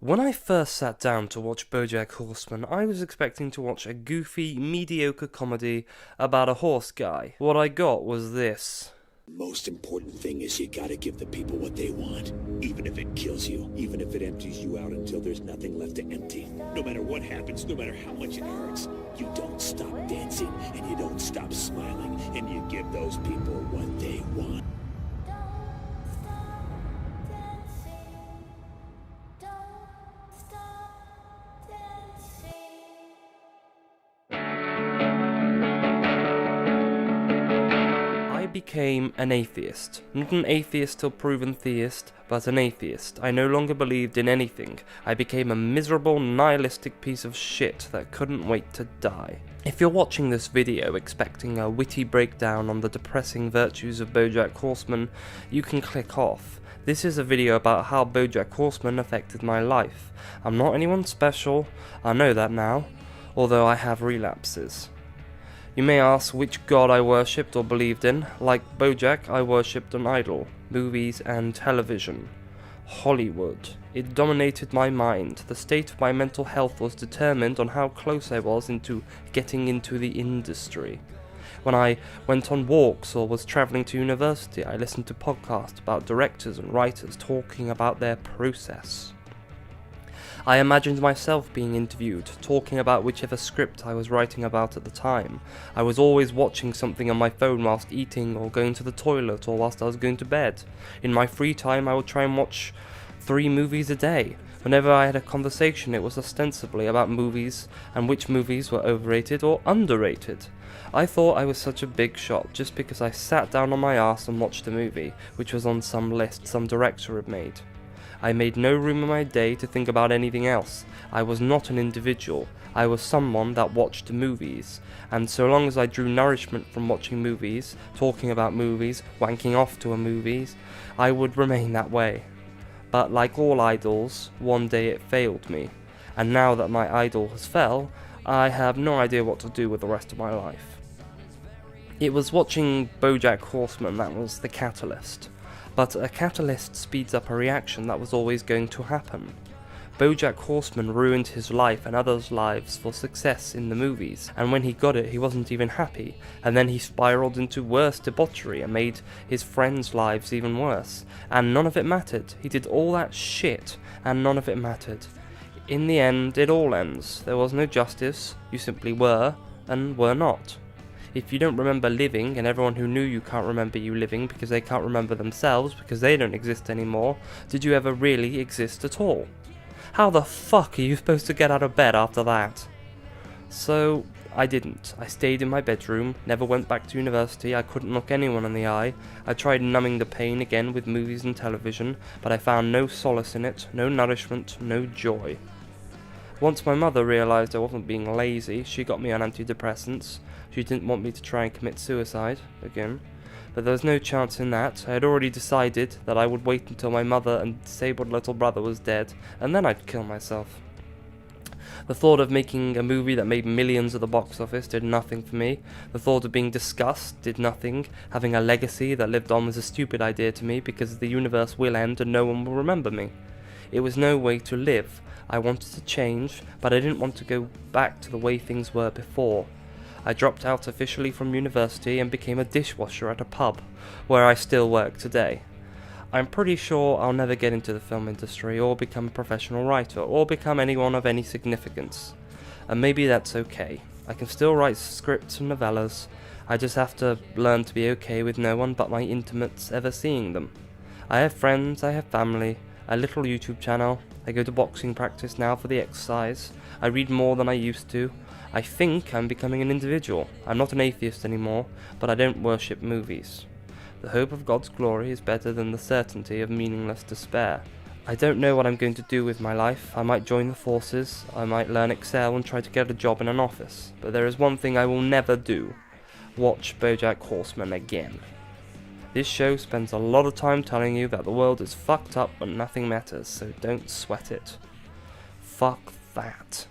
When I first sat down to watch BoJack Horseman, I was expecting to watch a goofy, mediocre comedy about a horse guy. What I got was this. Most important thing is you gotta give the people what they want, even if it kills you, even if it empties you out until there's nothing left to empty. No matter what happens, no matter how much it hurts, you don't stop dancing and you don't stop smiling, and you give those people what they want. I became an atheist. Not an atheist till proven theist, but an atheist. I no longer believed in anything. I became a miserable, nihilistic piece of shit that couldn't wait to die. If you're watching this video expecting a witty breakdown on the depressing virtues of BoJack Horseman, you can click off. This is a video about how BoJack Horseman affected my life. I'm not anyone special, I know that now, although I have relapses. You may ask which god I worshipped or believed in. Like BoJack, I worshipped an idol, movies and television. Hollywood. It dominated my mind. The state of my mental health was determined on how close I was into getting into the industry. When I went on walks or was travelling to university, I listened to podcasts about directors and writers talking about their process. I imagined myself being interviewed, talking about whichever script I was writing about at the time. I was always watching something on my phone whilst eating or going to the toilet or whilst I was going to bed. In my free time I would try and watch 3 movies a day. Whenever I had a conversation it was ostensibly about movies and which movies were overrated or underrated. I thought I was such a big shot just because I sat down on my arse and watched a movie, which was on some list some director had made. I made no room in my day to think about anything else. I was not an individual. I was someone that watched movies. And so long as I drew nourishment from watching movies, talking about movies, wanking off to movies, I would remain that way. But like all idols, one day it failed me. And now that my idol has fell, I have no idea what to do with the rest of my life. It was watching BoJack Horseman that was the catalyst. But a catalyst speeds up a reaction that was always going to happen. BoJack Horseman ruined his life and others' lives for success in the movies, and when he got it he wasn't even happy, and then he spiraled into worse debauchery and made his friends' lives even worse, and none of it mattered. He did all that shit, and none of it mattered. In the end, it all ends. There was no justice, you simply were, and were not. If you don't remember living, and everyone who knew you can't remember you living because they can't remember themselves because they don't exist anymore, did you ever really exist at all? How the fuck are you supposed to get out of bed after that? So, I didn't. I stayed in my bedroom, never went back to university, I couldn't look anyone in the eye. I tried numbing the pain again with movies and television, but I found no solace in it, no nourishment, no joy. Once my mother realised I wasn't being lazy, she got me on antidepressants. She didn't want me to try and commit suicide, again. But there was no chance in that. I had already decided that I would wait until my mother and disabled little brother was dead, and then I'd kill myself. The thought of making a movie that made millions at the box office did nothing for me. The thought of being discussed did nothing. Having a legacy that lived on was a stupid idea to me because the universe will end and no one will remember me. It was no way to live. I wanted to change, but I didn't want to go back to the way things were before. I dropped out officially from university and became a dishwasher at a pub, where I still work today. I'm pretty sure I'll never get into the film industry, or become a professional writer, or become anyone of any significance. And maybe that's okay. I can still write scripts and novellas. I just have to learn to be okay with no one but my intimates ever seeing them. I have friends, I have family, a little YouTube channel. I go to boxing practice now for the exercise. I read more than I used to. I think I'm becoming an individual. I'm not an atheist anymore, but I don't worship movies. The hope of God's glory is better than the certainty of meaningless despair. I don't know what I'm going to do with my life. I might join the forces, I might learn Excel and try to get a job in an office. But there is one thing I will never do. Watch BoJack Horseman again. This show spends a lot of time telling you that the world is fucked up and nothing matters, so don't sweat it. Fuck that.